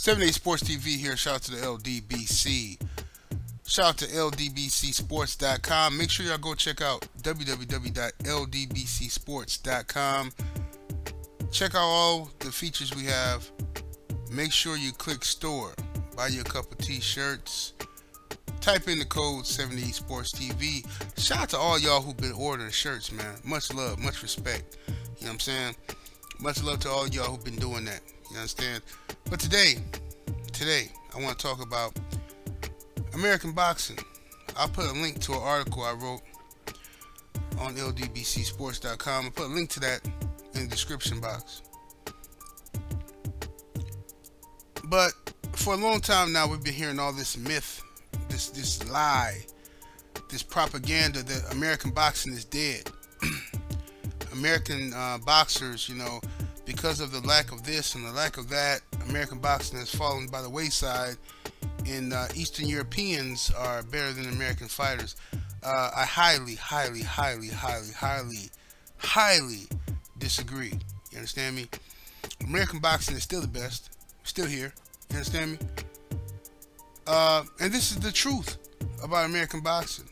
78 Sports TV here. Shout out to the LDBC. Shout out to ldbcsports.com. Make sure y'all go check out www.ldbcsports.com. Check out all the features we have. Make sure you click store. Buy you a couple t-shirts. Type in the code 78 Sports TV. Shout out to all y'all who've been ordering shirts, man. Much love, much respect. You know what I'm saying? Much love to all y'all who've been doing that. You understand? But today, I want to talk about American boxing. I'll put a link to an article I wrote on ldbcsports.com. I'll put a link to that in the description box. But for a long time now, we've been hearing all this myth, this lie, this propaganda that American boxing is dead. American boxers, you know, because of the lack of this and the lack of that, American boxing has fallen by the wayside, and Eastern Europeans are better than American fighters. I highly disagree. You understand me? American boxing is still the best. Still here. You understand me? And this is the truth about American boxing.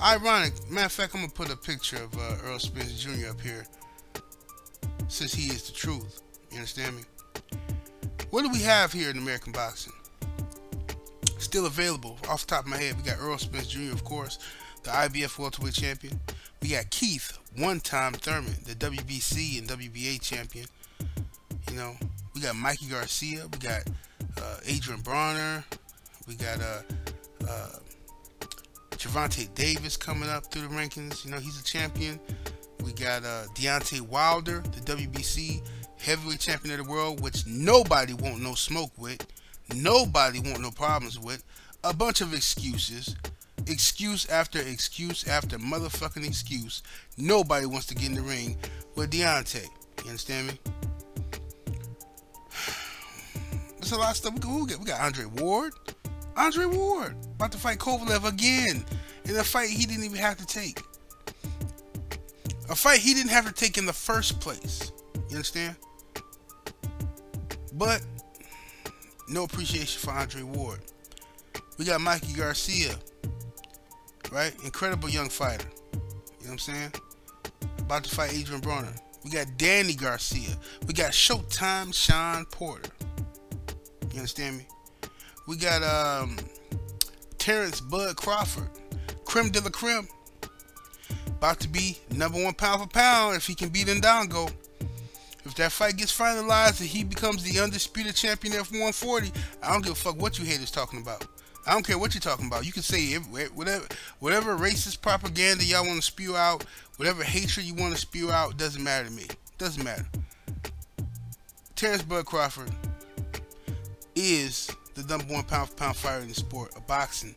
Ironic. Matter of fact, I'm going to put a picture of Earl Spence Jr. up here, since he is the truth. You understand me? What do we have here in American boxing? Still available. Off the top of my head, we got Earl Spence Jr., of course, the IBF welterweight champion. We got Keith, one-time Thurman, the WBC and WBA champion. You know, we got Mikey Garcia. We got Adrian Bronner. We got Gervonta Davis coming up through the rankings. You know, he's a champion. We got Deontay Wilder, the WBC heavyweight champion of the world, which nobody want no smoke with. Nobody want no problems with. A bunch of excuses. Excuse after excuse after motherfucking excuse. Nobody wants to get in the ring with Deontay. You understand me? There's a lot of stuff. We got Andre Ward. Andre Ward about to fight Kovalev again in a fight he didn't even have to take. A fight he didn't have to take in the first place. You understand? But no appreciation for Andre Ward. We got Mikey Garcia, right? Incredible young fighter. You know what I'm saying? About to fight Adrian Bronner. We got Danny Garcia. We got Showtime Sean Porter. You understand me? We got Terrence Bud Crawford, creme de la creme. About to be #1 pound for pound if he can beat Ndongo. If that fight gets finalized and he becomes the undisputed champion at 140, I don't give a fuck what you haters talking about. I don't care what you're talking about. You can say whatever racist propaganda y'all want to spew out, whatever hatred you want to spew out, doesn't matter to me. Doesn't matter. Terrence Bud Crawford is the #1 pound for pound fighter in the sport of boxing.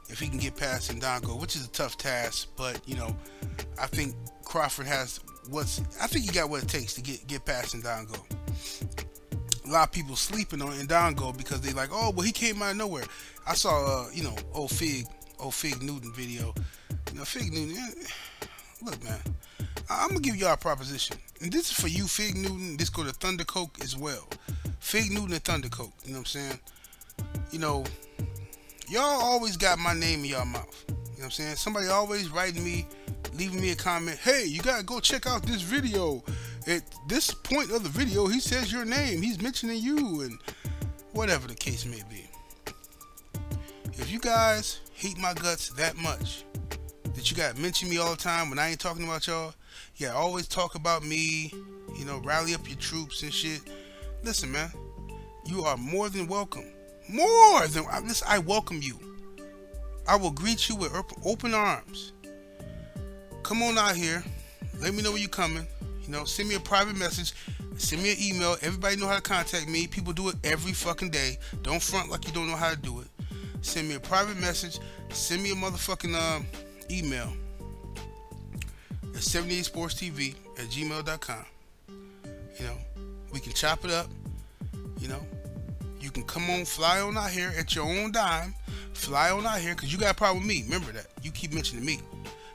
If he can get past Ndongo, which is a tough task, but you know, I think Crawford has I think he got what it takes to get past Ndongo. A lot of people sleeping on Ndongo because they like, oh, well, he came out of nowhere. I saw, you know, old Fig Newton video. You know, Fig Newton. Look, man, I'm gonna give y'all a proposition, and this is for you, Fig Newton. This go to Thunder Coke as well. Fig Newton and Thunder Coke. You know what I'm saying? You know, y'all always got my name in y'all mouth. You know what I'm saying? Somebody always writing me, leaving me a comment. Hey, you gotta go check out this video. At this point of the video, he says your name. He's mentioning you, and whatever the case may be. If you guys hate my guts that much that you gotta mention me all the time when I ain't talking about y'all, you gotta always talk about me, you know, rally up your troops and shit. Listen, man, you are more than welcome. Listen, I welcome you. I will greet you with open arms. Come on out here. Let me know when you're coming. You know, send me a private message. Send me an email. Everybody know how to contact me. People do it every fucking day. Don't front like you don't know how to do it. Send me a private message. Send me a motherfucking email at 78sportstv@gmail.com. You know, we can chop it up. You know, you can come on, fly on out here at your own dime. Fly on out here, because you got a problem with me. Remember that. You keep mentioning me.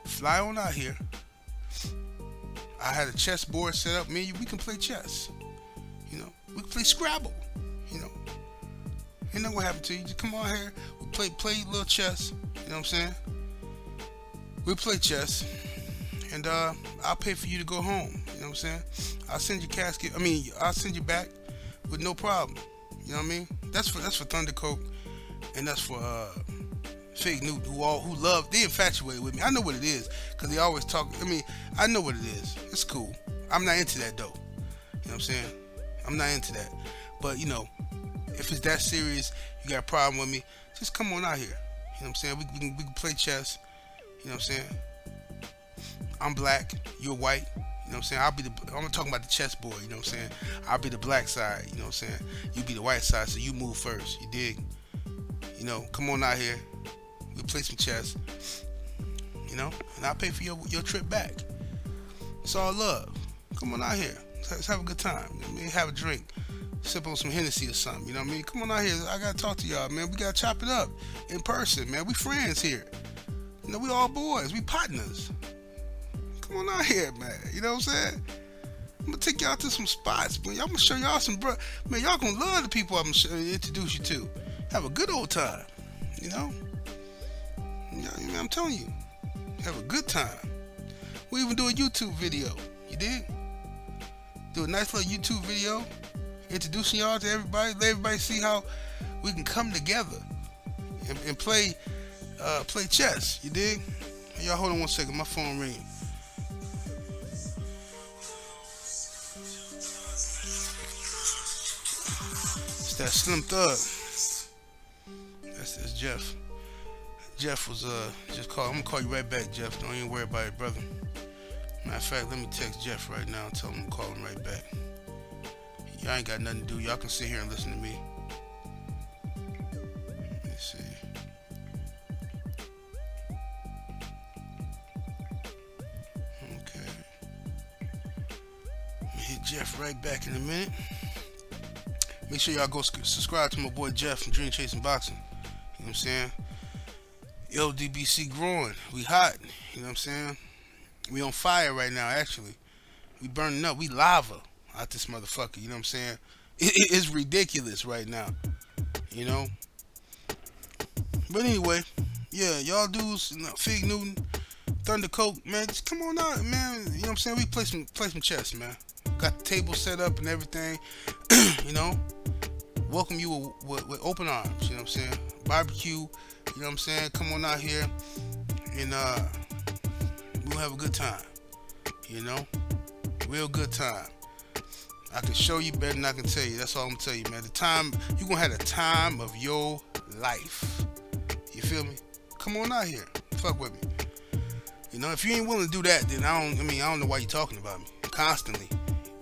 Fly on out here. I had a chessboard set up. Me and you, we can play chess. You know, we can play Scrabble. You know, Ain't nothing gonna happen to you. Just come on here. We play a little chess. You know what I'm saying? We play chess, and I'll pay for you to go home. You know what I'm saying? I'll send you casket. I'll send you back with no problem. You know what I mean? That's for Thundercoat, and that's for Fake Newt, who love, they infatuated with me. I know what it is, cause they always talk. I know what it is. It's cool. I'm not into that though. You know what I'm saying? I'm not into that. But you know, if it's that serious, you got a problem with me, just come on out here. You know what I'm saying? We can play chess. You know what I'm saying? I'm black, you're white. You know what I'm saying? I'm talking about the chessboard. You know what I'm saying? I'll be the black side. You know what I'm saying? You be the white side, so you move first. You dig? You know, come on out here. We'll play some chess. You know, and I'll pay for your trip back. It's all love. Come on out here. Let's have a good time. You know what I mean? Have a drink. Sip on some Hennessy or something. You know what I mean? Come on out here. I gotta talk to y'all, man. We gotta chop it up in person, man. We friends here. You know, we all boys. We partners. Come on out here, man. You know what I'm saying? I'm gonna take y'all to some spots, man. I'm gonna show y'all some, man. Y'all gonna love the people I'm gonna introduce you to. Have a good old time. You know? I'm telling you, have a good time. We even do a YouTube video. You dig? Do a nice little YouTube video, introducing y'all to everybody. Let everybody see how we can come together and play chess. You dig? Y'all hold on one second. My phone ring. It's that Slim Thug. That's Jeff. Jeff was just called. I'm gonna call you right back, Jeff. Don't even worry about it, brother. Matter of fact, let me text Jeff right now and tell him to call him right back. Y'all ain't got nothing to do. Y'all can sit here and listen to me. Let me see. Okay. I'm gonna hit Jeff right back in a minute. Make sure y'all go subscribe to my boy Jeff from Dream Chasing Boxing. You know what I'm saying? LDBC growing. We hot. You know what I'm saying? We on fire right now, actually. We burning up. We lava out this motherfucker. You know what I'm saying? It is ridiculous right now. You know? But anyway, yeah, y'all dudes, Fig Newton, Thundercoat, man, just come on out, man. You know what I'm saying? We play some chess, man. Got the table set up and everything. You know? Welcome you with open arms. You know what I'm saying? Barbecue. You know what I'm saying? Come on out here and we'll have a good time. You know? Real good time. I can show you better than I can tell you. That's all I'm gonna tell you, man. The time you're gonna have the time of your life. You feel me? Come on out here. Fuck with me. You know, if you ain't willing to do that, then I don't know why you're talking about me. Constantly.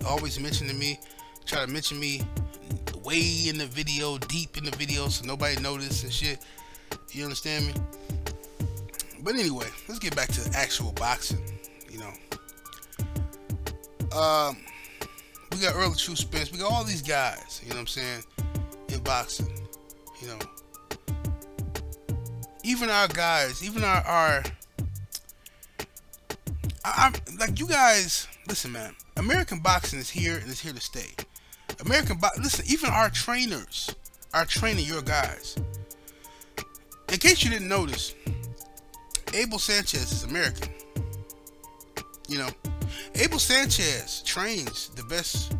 Always mentioning me. Try to mention me way in the video, deep in the video, so nobody notice and shit. You understand me? But anyway, let's get back to actual boxing. You know, we got Earl of True Spence. We got all these guys. You know what I'm saying? In boxing, you know, even our guys, even our like you guys. Listen, man. American boxing is here and it's here to stay. Listen, even our trainers are training your guys. In case you didn't notice, Abel Sanchez is American. You know, Abel Sanchez trains the best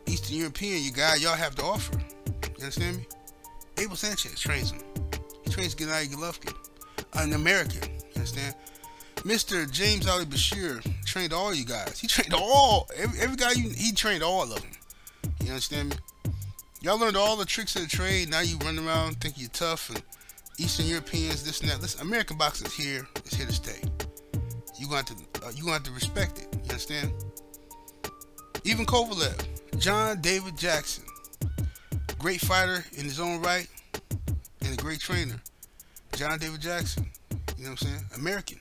Eastern European y'all have to offer. You understand me? Abel Sanchez trains him. He trains Gennady Golovkin, an American. You understand? Mr. James Ali Bashir trained all you guys. He trained every guy. He trained all of them. You understand me? Y'all learned all the tricks of the trade. Now you run around thinking you're tough and Eastern Europeans, this and that. Listen, American boxing is here. It's here to stay. You gonna have to respect it. You understand? Even Kovalev, John David Jackson, great fighter in his own right and a great trainer. John David Jackson. You know what I'm saying? American.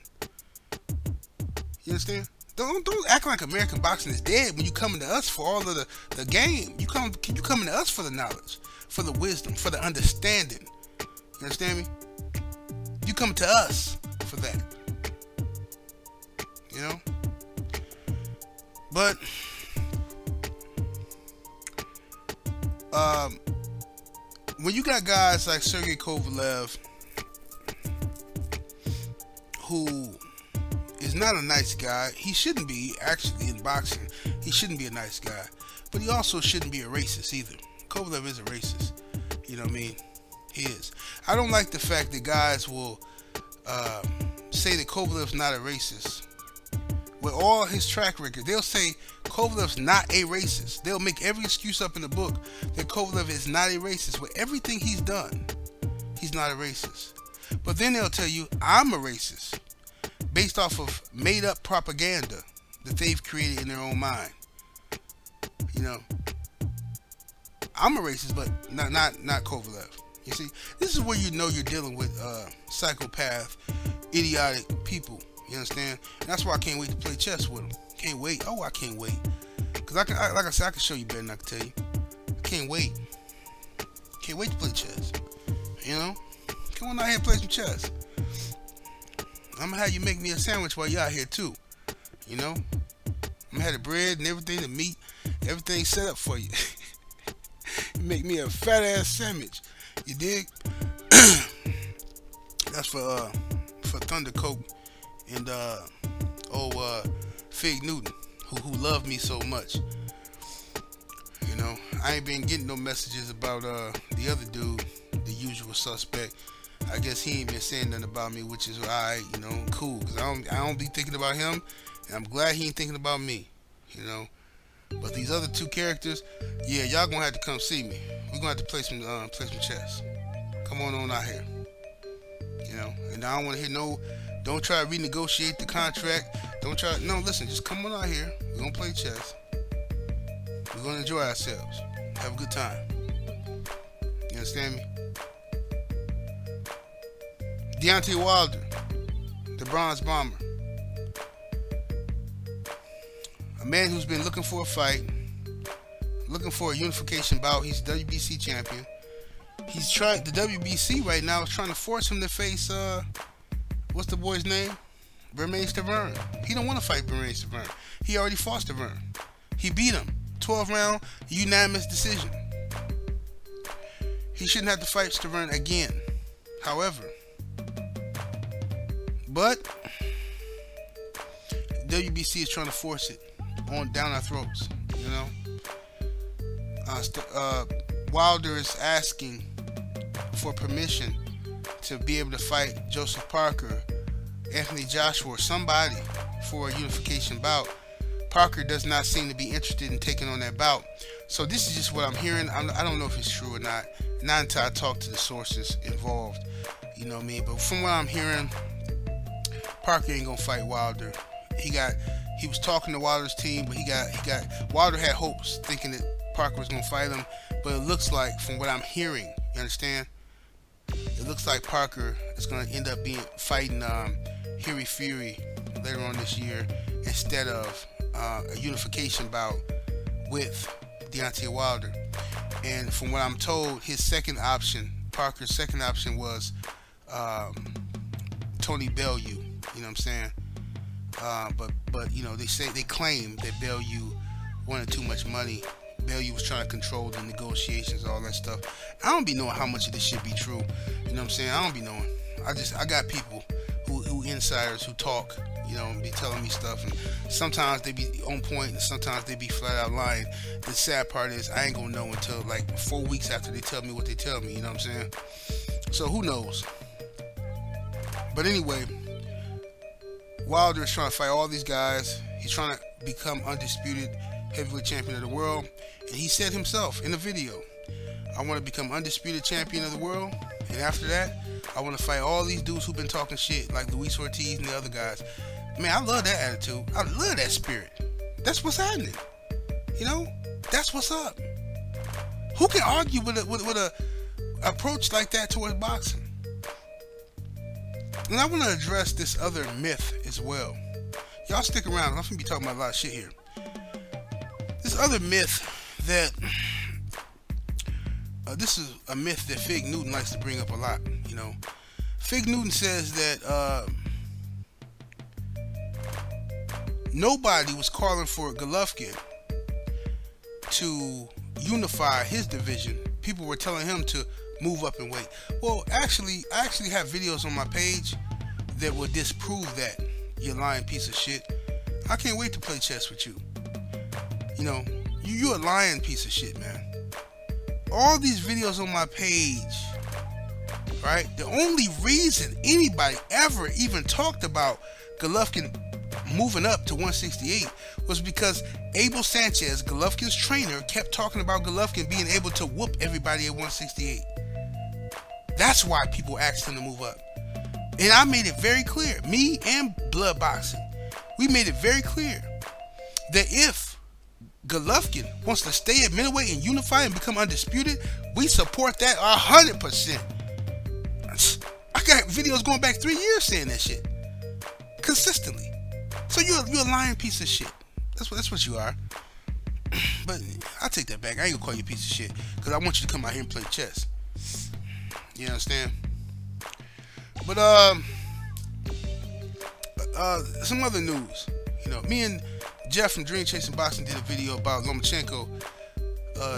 You understand? Don't act like American boxing is dead when you coming to us for all of the game. You coming to us for the knowledge, for the wisdom, for the understanding. You understand me? You coming to us for that. You know? But when you got guys like Sergey Kovalev, who is not a nice guy. He shouldn't be, actually, in boxing. He shouldn't be a nice guy. But he also shouldn't be a racist either. Kovalev is a racist. You know what I mean? He is. I don't like the fact that guys will say that Kovalev's not a racist. With all his track record, they'll say Kovalev's not a racist. They'll make every excuse up in the book that Kovalev is not a racist. With everything he's done, he's not a racist. But then they'll tell you, I'm a racist, based off of made-up propaganda that they've created in their own mind. You know, I'm a racist, but not Kovalev. You see, this is where you know you're dealing with psychopath, idiotic people. You understand? And that's why I can't wait to play chess with them. Can't wait. Oh, I can't wait. Cause like I said, I can show you better than I can tell you. I can't wait. Can't wait to play chess. You know? Come on out here and play some chess. I'm gonna have you make me a sandwich while you're out here too. You know? I'm gonna have the bread and everything, the meat, everything set up for you. Make me a fat ass sandwich. You dig? That's for Thunder Coke and Fig Newton, who loved me so much. You know, I ain't been getting no messages about the other dude, the usual suspect. I guess he ain't been saying nothing about me, which is alright, you know, cool, cause I don't be thinking about him, and I'm glad he ain't thinking about me, you know. But these other two characters, yeah, y'all gonna have to come see me. We're gonna have to play some chess. Come on out here, you know. And I don't want to hear don't try to renegotiate the contract. No, listen, just come on out here. We're gonna play chess. We're gonna enjoy ourselves, have a good time. You understand me? Deontay Wilder, the Bronze Bomber. A man who's been looking for a fight, looking for a unification bout. He's WBC champion. He's trying, the WBC right now is trying to force him to face, what's the boy's name? Bermane Stiverne. He don't want to fight Bermane Stiverne. He already fought Stiverne. He beat him. 12-round, unanimous decision. He shouldn't have to fight Stiverne again. However, but WBC is trying to force it on down our throats, you know. Wilder is asking for permission to be able to fight Joseph Parker, Anthony Joshua, or somebody for a unification bout. Parker does not seem to be interested in taking on that bout. So this is just what I'm hearing. I don't know if it's true or not until I talk to the sources involved, you know what I mean. But from what I'm hearing, Parker ain't gonna fight Wilder. He was talking to Wilder's team, but he got Wilder had hopes, thinking that Parker was gonna fight him. But it looks like, from what I'm hearing, you understand? It looks like Parker is gonna end up fighting Harry Fury later on this year instead of a unification bout with Deontay Wilder. And from what I'm told, his second option, Parker's second option, was Tony Bellew. You know what I'm saying? But you know, they claim that Bellew wanted too much money. Bellew was trying to control the negotiations, all that stuff. I don't be knowing how much of this shit be true. You know what I'm saying? I don't be knowing. I got people who insiders who talk, you know, and be telling me stuff, and sometimes they be on point and sometimes they be flat out lying. The sad part is I ain't gonna know until like 4 weeks after they tell me what they tell me, you know what I'm saying? So who knows? But anyway, Wilder is trying to fight all these guys. He's trying to become undisputed heavyweight champion of the world, and he said himself in the video, I want to become undisputed champion of the world, and after that I want to fight all these dudes who've been talking shit, like Luis Ortiz and the other guys. Man, I love that attitude. I love that spirit. That's what's happening. You know, that's what's up. Who can argue with a approach like that towards boxing? And I want to address this other myth as well. Y'all stick around. I'm gonna be talking about a lot of shit here. This other myth that this is a myth that Fig Newton likes to bring up a lot. You know, Fig Newton says that nobody was calling for Golovkin to unify his division. People were telling him to move up in weight. Well, actually, I actually have videos on my page that will disprove that, you lying piece of shit. I can't wait to play chess with you. You know, you a lying piece of shit, man. All these videos on my page, right? The only reason anybody ever even talked about Golovkin moving up to 168 was because Abel Sanchez, Golovkin's trainer, kept talking about Golovkin being able to whoop everybody at 168. That's why people asked him to move up. And I made it very clear, me and Blood Boxing, we made it very clear that if Golovkin wants to stay at middleweight and unify and become undisputed, we support that 100%. I got videos going back 3 years saying that shit consistently. So you're a lying piece of shit. That's what you are. But I'll take that back. I ain't gonna call you a piece of shit because I want you to come out here and play chess. You understand? But some other news. You know, me and Jeff from Dream Chasing Boxing did a video about Lomachenko.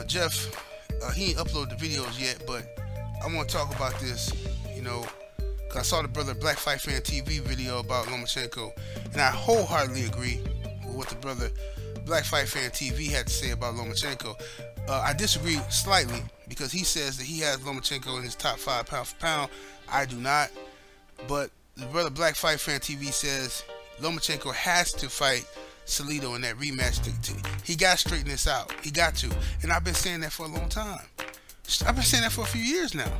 Jeff, he ain't uploaded the videos yet, but I want to talk about this. You know, cause I saw the brother Black Fight Fan TV video about Lomachenko, and I wholeheartedly agree with what the brother Black Fight Fan TV had to say about Lomachenko. I disagree slightly because he says that he has Lomachenko in his top 5 pound for pound. I do not. But the brother Black Fight Fan TV says Lomachenko has to fight Salido in that rematch. He got to straighten this out. He got to. And I've been saying that for a long time. I've been saying that for a few years now.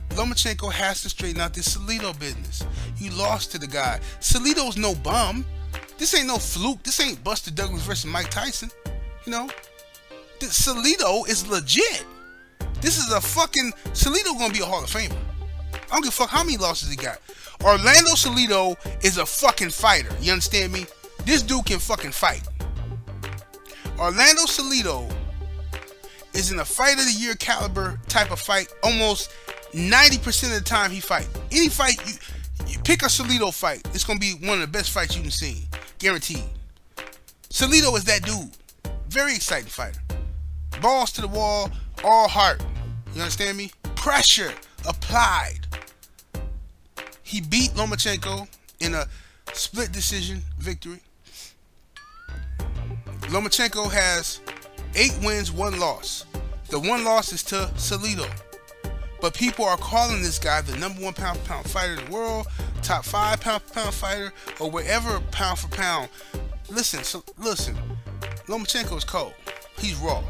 Lomachenko has to straighten out this Salido business. You lost to the guy. Salido's no bum. This ain't no fluke. This ain't Buster Douglas versus Mike Tyson. You know? Salido is legit. This is a fucking... Salido gonna be a Hall of Famer. I don't give a fuck how many losses he got. Orlando Salido is a fucking fighter. You understand me? This dude can fucking fight. Orlando Salido is in a fight of the year caliber type of fight. Almost 90% of the time he fight. Any fight, you pick a Salido fight, it's going to be one of the best fights you can see. Guaranteed. Salido is that dude. Very exciting fighter. Balls to the wall, all heart. You understand me? Pressure applied. He beat Lomachenko in a split decision victory. Lomachenko has 8 wins, 1 loss. The 1 loss is to Salido. But people are calling this guy the #1 pound for pound fighter in the world, top 5 pound for pound fighter, or wherever pound for pound. Listen, Lomachenko is cold. He's raw.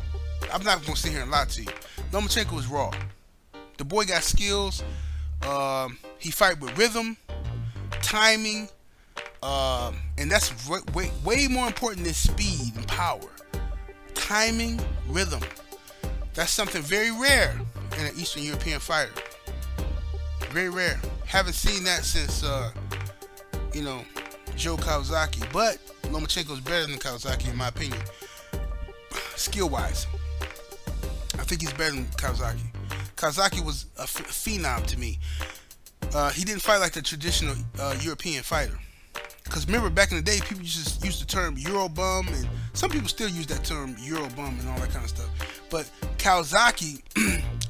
I'm not going to sit here and lie to you. Lomachenko is raw. The boy got skills. He fight with rhythm, timing, and that's way more important than speed and power. Timing, rhythm. That's something very rare in an Eastern European fighter. Very rare. Haven't seen that since, you know, Joe Kawasaki. But Lomachenko is better than Kawasaki in my opinion. Skill-wise. I think he's better than Kawasaki. Kawasaki was a phenom to me. He didn't fight like the traditional European fighter. Because remember, back in the day, people just used the term Eurobum, and some people still use that term Eurobum and all that kind of stuff. But Kawasaki,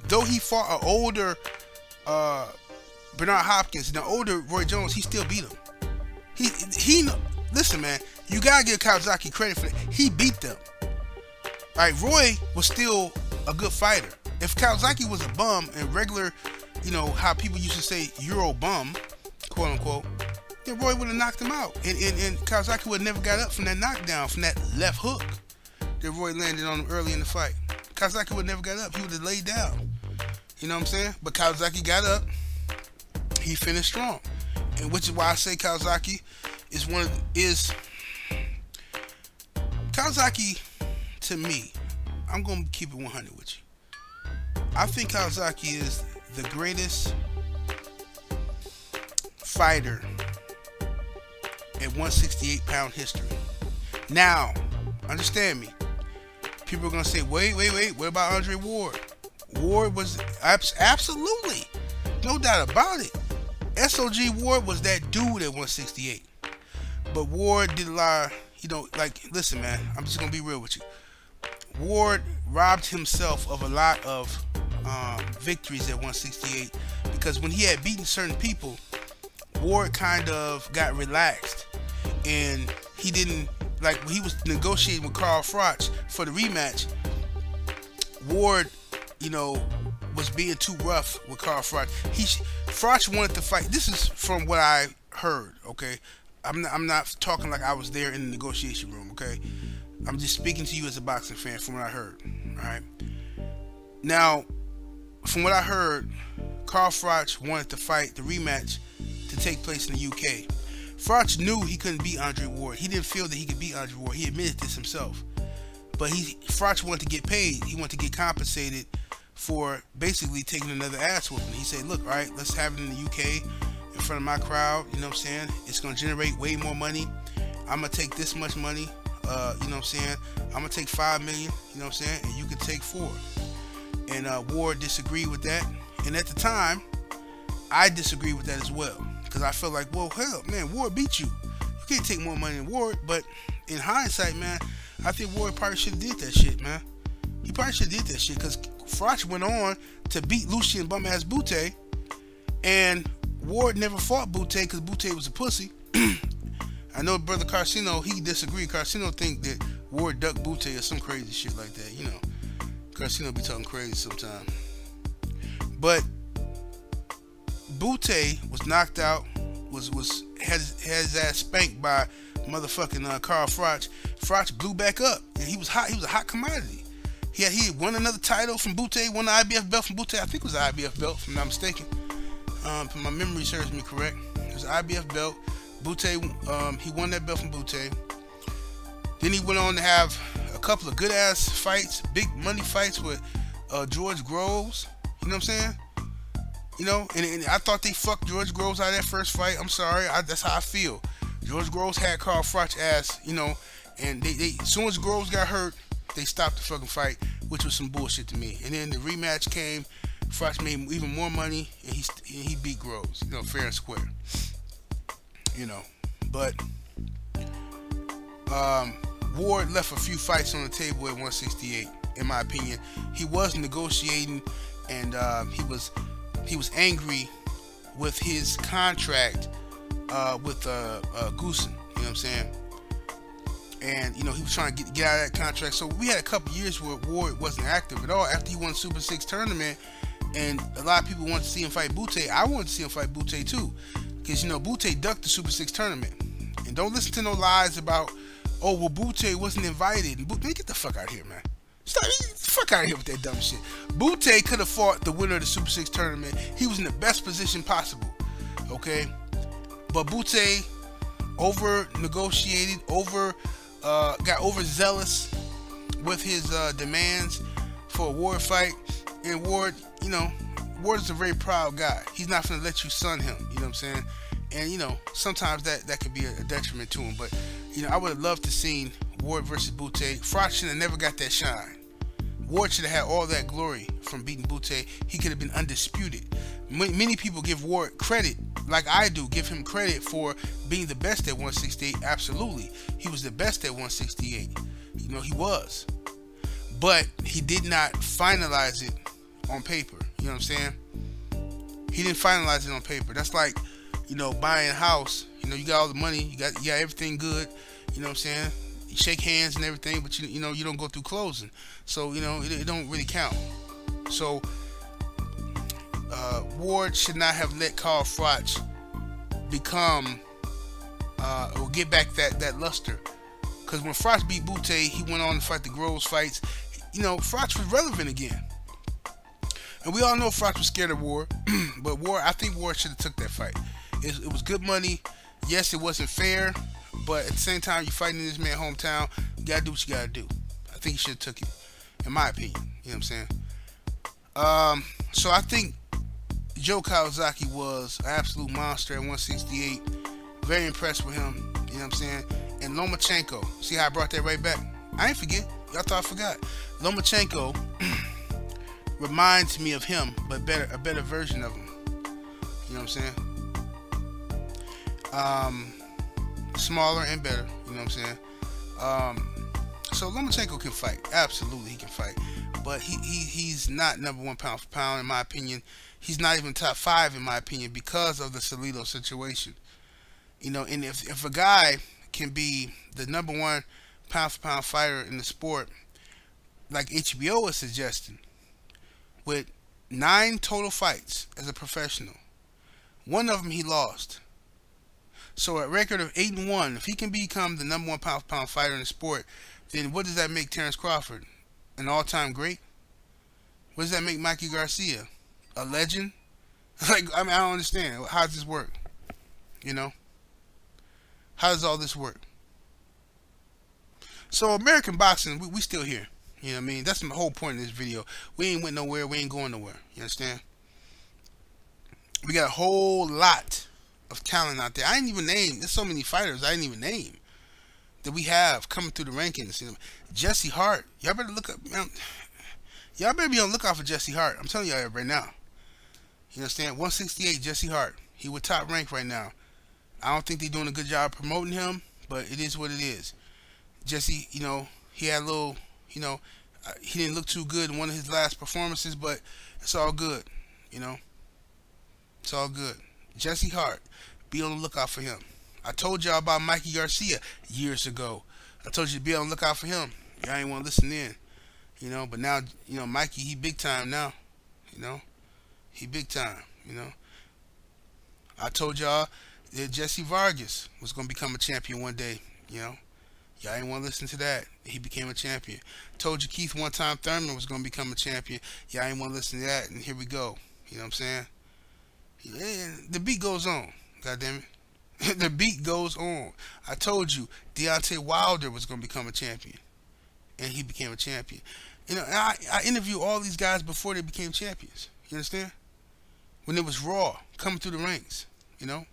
though he fought an older Bernard Hopkins and an older Roy Jones, he still beat him. He listen, man, you gotta give Kawasaki credit for that. He beat them. All right, Roy was still a good fighter. If Kawasaki was a bum and regular, you know, how people used to say Euro bum, quote unquote, then Roy would have knocked him out. And Kawasaki would have never got up from that knockdown, from that left hook that Roy landed on him early in the fight. Kawasaki would have never got up. He would have laid down. You know what I'm saying? But Kawasaki got up. He finished strong. And which is why I say Kawasaki is Kawasaki, to me, I'm going to keep it 100 with you. I think Kawasaki is the greatest fighter in 168 pound history. Now, understand me. People are going to say, wait, what about Andre Ward? Ward was absolutely, no doubt about it. SOG Ward was that dude at 168. But Ward did a lot, you know, like, listen, man, I'm just going to be real with you. Ward robbed himself of a lot of victories at 168, because when he had beaten certain people, Ward kind of got relaxed, and he didn't, like when he was negotiating with Carl Froch for the rematch, Ward, you know, was being too rough with Carl Froch. Froch wanted to fight. This is from what I heard, okay? I'm not talking like I was there in the negotiation room, okay? I'm just speaking to you as a boxing fan from what I heard, alright? Now, from what I heard, Carl Froch wanted to fight the rematch to take place in the UK. Froch knew he couldn't beat Andre Ward. He didn't feel that he could beat Andre Ward. He admitted this himself. But Froch wanted to get paid. He wanted to get compensated for basically taking another ass whooping. He said, look, alright, let's have it in the UK in front of my crowd, you know what I'm saying? It's going to generate way more money. I'm going to take this much money, you know what I'm saying? I'm going to take $5 million, you know what I'm saying? And you can take $4 million. And Ward disagreed with that. And at the time, I disagreed with that as well. Because I felt like, well, hell, man, Ward beat you. You can't take more money than Ward. But in hindsight, man, I think Ward probably should have did that shit, man. He probably should have did that shit. Because Froch went on to beat Lucien bum-ass Bute. And Ward never fought Bute because Bute was a pussy. I know brother Carcino, he disagreed. Carcino think that Ward ducked Bute or some crazy shit like that, you know. Carcino be talking crazy sometimes. But Bute was knocked out, had his ass spanked by motherfucking Carl Froch. Froch blew back up, and he was hot. He was a hot commodity. He had won another title from Bute, won the IBF belt from Bute. I think it was the IBF belt, if I'm not mistaken. If my memory serves me correct, it was the IBF belt. Bute, he won that belt from Bute. Then he went on to have a couple of good ass fights, big money fights with George Groves. You know what I'm saying? You know, and I thought they fucked George Groves out of that first fight. I'm sorry, that's how I feel. George Groves had Carl Froch ass, you know, and they as soon as Groves got hurt, they stopped the fucking fight, which was some bullshit to me. And then the rematch came. Froch made even more money, and he beat Groves, you know, fair and square. You know, but Ward left a few fights on the table at 168. In my opinion, he was negotiating, and he was angry with his contract with Goosen. You know what I'm saying? And you know, he was trying to get out of that contract. So we had a couple years where Ward wasn't active at all. After he won the Super 6 tournament, and a lot of people wanted to see him fight Bute, I wanted to see him fight Bute too, because you know Bute ducked the Super 6 tournament. And don't listen to no lies about, oh well, Bute wasn't invited. Man, get the fuck out of here, man. Stop, get the fuck out of here with that dumb shit. Bute could have fought the winner of the Super 6 tournament. He was in the best position possible, okay? But Bute over negotiated, got overzealous with his demands for a Ward fight. And Ward, you know, Ward is a very proud guy. He's not gonna let you son him, you know what I'm saying? And you know, sometimes that could be a detriment to him. But you know, I would have loved to seen Ward versus Bute. Froch should have never got that shine. Ward should have had all that glory from beating Bute. He could have been undisputed. Many people give Ward credit, like I do, give him credit for being the best at 168. Absolutely, he was the best at 168. You know, he was. But he did not finalize it on paper. You know what I'm saying? He didn't finalize it on paper. That's like, you know, buying a house. You know, you got all the money, you got everything good. You know what I'm saying? You shake hands and everything, but you know, you don't go through closing. So, you know, it don't really count. So, Ward should not have let Carl Froch become, or get back that luster. Because when Froch beat Bute, he went on to fight the Groves fights. You know, Froch was relevant again. And we all know Froch was scared of Ward. But I think Ward should have took that fight. It was good money. Yes, it wasn't fair. But at the same time, you're fighting in this man's hometown. You got to do what you got to do. I think he should have took it. In my opinion. You know what I'm saying? So I think Joe Kawasaki was an absolute monster at 168. Very impressed with him. You know what I'm saying? And Lomachenko. See how I brought that right back? I ain't forget. Y'all thought I forgot. Lomachenko reminds me of him, but a better version of him. You know what I'm saying? Smaller and better. You know what I'm saying? So Lomachenko can fight. Absolutely, he can fight. but he's not number one pound for pound in my opinion. He's not even top five in my opinion because of the Salido situation. You know, and if a guy can be the number one pound for pound fighter in the sport, like HBO is suggesting, with 9 total fights as a professional, one of them he lost. So a record of 8-1, if he can become the number one pound for pound fighter in the sport, then what does that make Terence Crawford? An all-time great? What does that make Mikey Garcia? A legend? Like, I mean, I don't understand. How does this work? You know? How does all this work? So American boxing, we still here. You know what I mean? That's the whole point of this video. We ain't went nowhere. We ain't going nowhere. You understand? We got a whole lot of talent out there. I didn't even name. There's so many fighters I didn't even name that we have coming through the rankings. You know, Jesse Hart. Y'all better look up. Y'all better be on the lookout for Jesse Hart. I'm telling y'all right now. You understand? 168 Jesse Hart. He would top rank right now. I don't think they're doing a good job promoting him, but it is what it is. Jesse, you know, he had a little, you know, he didn't look too good in one of his last performances, but it's all good, you know. It's all good. Jesse Hart, be on the lookout for him. I told y'all about Mikey Garcia years ago. I told you to be on the lookout for him. Y'all ain't want to listen in, you know. But now, you know, Mikey, he big time now, you know. He big time, you know. I told y'all that Jesse Vargas was going to become a champion one day, you know. Y'all ain't want to listen to that. He became a champion. Told you Keith One Time Thurman was going to become a champion. Y'all ain't want to listen to that, and here we go. You know what I'm saying? Yeah, the beat goes on. God damn it. The beat goes on. I told you Deontay Wilder was going to become a champion, and he became a champion. You know, I interviewed all these guys before they became champions. You understand? When it was raw, coming through the ranks. You know?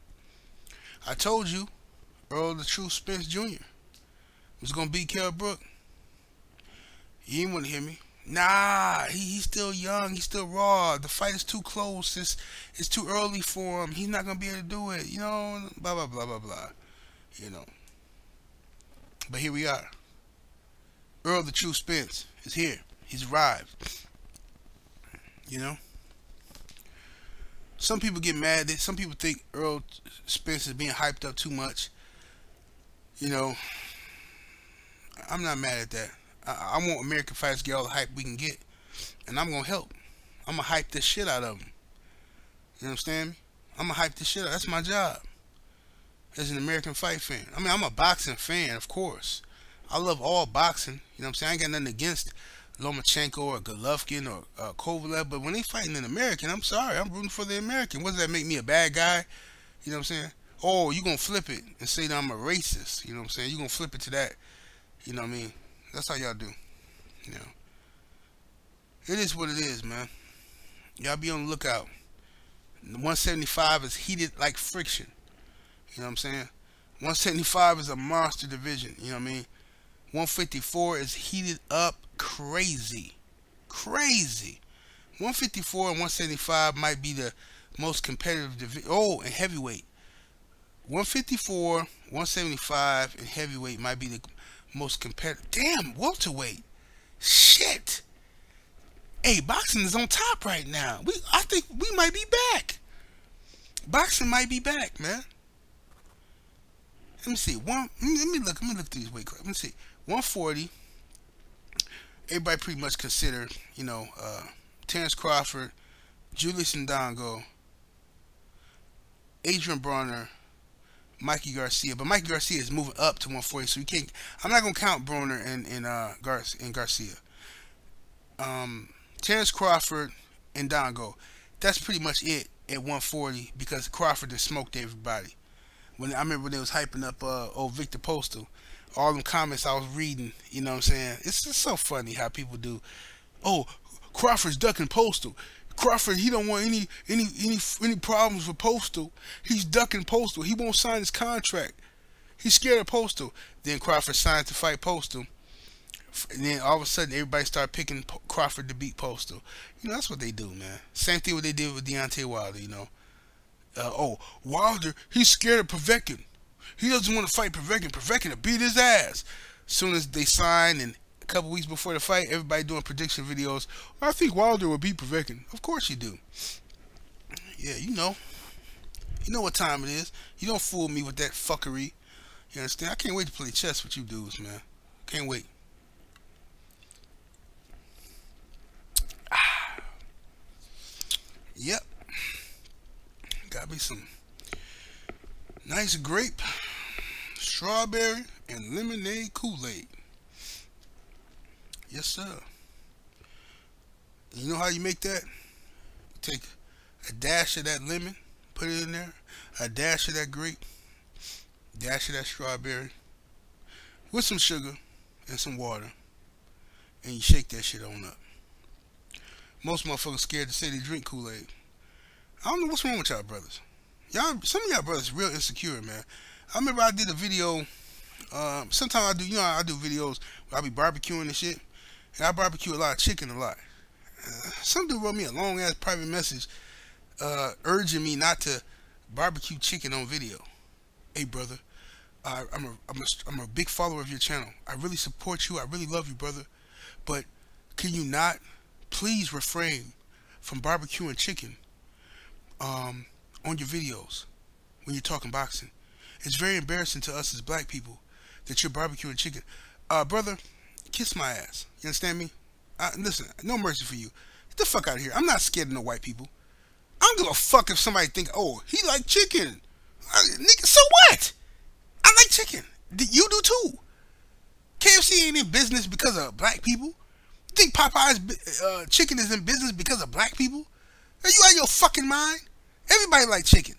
I told you Earl the Truth Spence Jr. was going to beat Kell Brook. You didn't want to hear me. Nah, he's still young. He's still raw. The fight is too close. It's too early for him. He's not going to be able to do it. You know, blah, blah, blah, blah, blah. You know. But here we are. Earl the Truth Spence is here. He's arrived. You know. Some people get mad. Some people think Earl Spence is being hyped up too much. You know. I'm not mad at that. I want American fighters to get all the hype we can get. And I'm going to help. I'm going to hype this shit out of them. You understand me? I'm going to hype this shit out. That's my job. As an American fight fan. I mean, I'm a boxing fan, of course. I love all boxing. You know what I'm saying? I ain't got nothing against Lomachenko or Golovkin or Kovalev. But when they fighting an American, I'm sorry. I'm rooting for the American. What does that make me, a bad guy? You know what I'm saying? Oh, you going to flip it and say that I'm a racist. You know what I'm saying? You going to flip it to that. You know what I mean? That's how y'all do. You know. It is what it is, man. Y'all be on the lookout. 175 is heated like friction. You know what I'm saying? 175 is a monster division. You know what I mean? 154 is heated up crazy. Crazy. 154 and 175 might be the most competitive division. Oh, and heavyweight. 154, 175, and heavyweight might be the most competitive. Damn, welterweight. Shit. Hey, boxing is on top right now. I think we might be back. Boxing might be back, man. Let me see. Let me look through these weight classes. Let me see. 140. Everybody pretty much considered, you know, Terence Crawford, Julius Ndongo, Adrian Broner, Mikey Garcia, but Mikey Garcia is moving up to 140, so you can't. I'm not gonna count Broner and Garcia. Terence Crawford and Dongo. That's pretty much it at 140 because Crawford has smoked everybody. I remember when they was hyping up old Victor Postal, all them comments I was reading. You know what I'm saying? It's just so funny how people do. Oh, Crawford's ducking Postal. Crawford, he don't want any problems with Postal. He's ducking Postal. He won't sign his contract. He's scared of Postal. Then Crawford signed to fight Postal. And then all of a sudden, everybody started picking Crawford to beat Postal. You know, that's what they do, man. Same thing what they did with Deontay Wilder, you know. Oh, Wilder, he's scared of Povetkin. He doesn't want to fight Povetkin. Povetkin will beat his ass. As soon as they sign and a couple weeks before the fight, everybody doing prediction videos. I think Wilder will beat Povetkin. Of course you do. Yeah, you know. You know what time it is. You don't fool me with that fuckery. You understand? I can't wait to play chess with you dudes, man. Can't wait. Yep. Got me some nice grape, strawberry, and lemonade Kool-Aid. Yes, sir. You know how you make that? You take a dash of that lemon, put it in there, a dash of that grape, dash of that strawberry, with some sugar and some water, and you shake that shit on up. Most motherfuckers scared to say they drink Kool-Aid. I don't know what's wrong with y'all brothers. Y'all, some of y'all brothers real insecure, man. I remember I did a video. Sometimes I do, you know, I do videos where I be barbecuing and shit, and I barbecue a lot of chicken a lot. Some dude wrote me a long ass private message, urging me not to barbecue chicken on video. Hey brother, I'm a big follower of your channel. I really support you. I really love you, brother. But can you not please refrain from barbecuing chicken on your videos when you're talking boxing? It's very embarrassing to us as black people that you're barbecuing chicken. Brother, kiss my ass. You understand me? Listen, no mercy for you. Get the fuck out of here. I'm not scared of no white people. I don't give a fuck if somebody think, oh, he like chicken. Nigga, so what? I like chicken. You do too. KFC ain't in business because of black people. You think Popeye's chicken is in business because of black people? Are you out of your fucking mind? Everybody like chicken.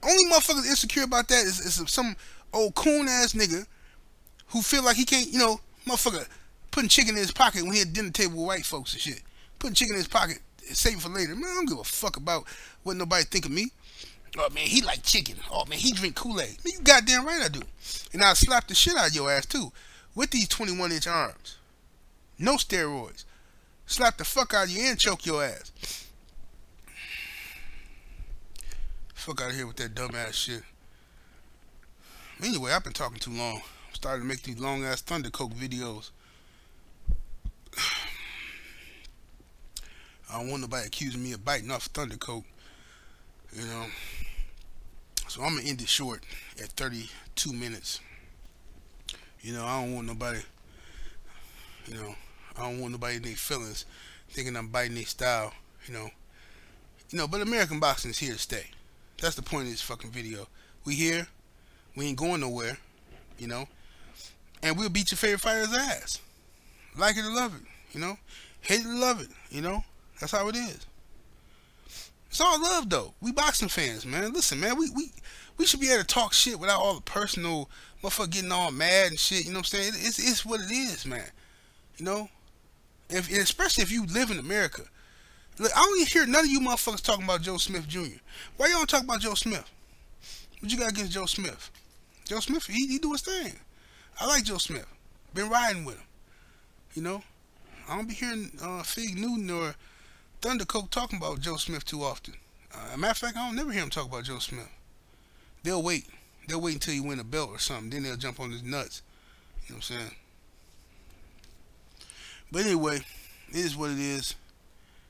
Only motherfuckers insecure about that is some old coon ass nigga who feel like he can't, you know, motherfucker putting chicken in his pocket when he at dinner table with white folks and shit. Putting chicken in his pocket, save it for later. Man, I don't give a fuck about what nobody think of me. Oh man, he like chicken. Oh man, he drink Kool-Aid. Man, you goddamn right I do. And I'll slap the shit out of your ass too. With these 21-inch arms. No steroids. Slap the fuck out of you and choke your ass. Fuck out of here with that dumb ass shit. Anyway, I've been talking too long. I'm starting to make these long ass Thunder Coke videos. I don't want nobody accusing me of biting off Thunder Coke. You know. So I'm gonna end it short at 32 minutes. You know, I don't want nobody, you know, I don't want nobody in their feelings thinking I'm biting their style, you know, but American boxing is here to stay. That's the point of this fucking video. We here, we ain't going nowhere, you know, and we'll beat your favorite fighter's ass. Like it or love it, you know, hate it or love it, you know, that's how it is. It's all love though. We boxing fans, man. Listen, man, we should be able to talk shit without all the personal motherfucker getting all mad and shit. You know what I'm saying? It's what it is, man. You know, and especially if you live in America. Look, I don't even hear none of you motherfuckers talking about Joe Smith Jr. Why y'all don't talk about Joe Smith? What you got against Joe Smith? Joe Smith, he do his thing. I like Joe Smith. Been riding with him. You know, I don't be hearing Fig Newton or Thunder Coke talking about Joe Smith too often. Matter of fact, I don't never hear him talk about Joe Smith. They'll wait. They'll wait until you win a belt or something. Then they'll jump on his nuts. You know what I'm saying? But anyway, it is what it is.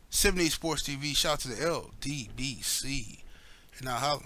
78 Sports TV. Shout out to the LDBC. And I'll holler.